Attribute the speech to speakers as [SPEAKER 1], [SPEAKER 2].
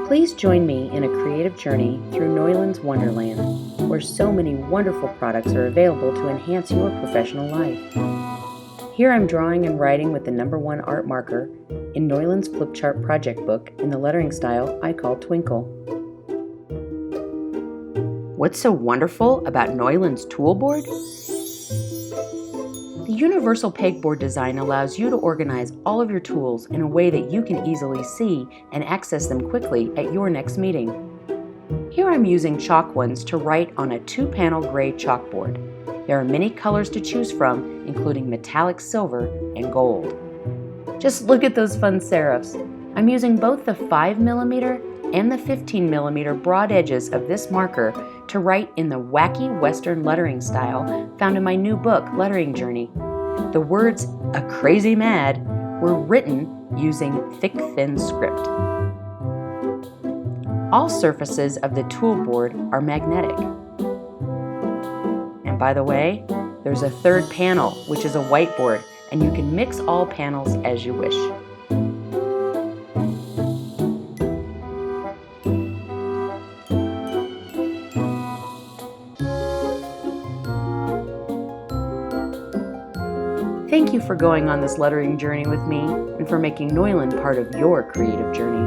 [SPEAKER 1] Please join me in a creative journey through Neuland's Wonderland, where so many wonderful products are available to enhance your professional life. Here I'm drawing and writing with the #1 art marker in Neuland's flip chart project book in the lettering style I call Twinkle. What's so wonderful about Neuland's ToolBoard? The universal pegboard design allows you to organize all of your tools in a way that you can easily see and access them quickly at your next meeting. Here I'm using chalk ones to write on a 2-panel gray chalkboard. There are many colors to choose from, including metallic silver and gold. Just look at those fun serifs. I'm using both the 5mm and the 15mm broad edges of this marker to write in the wacky Western lettering style found in my new book, Lettering Journey. The words "a crazy mad" were written using thick, thin script. All surfaces of the ToolBoard are magnetic. And by the way, there's a third panel, which is a whiteboard, and you can mix all panels as you wish. Thank you for going on this lettering journey with me and for making Neuland part of your creative journey.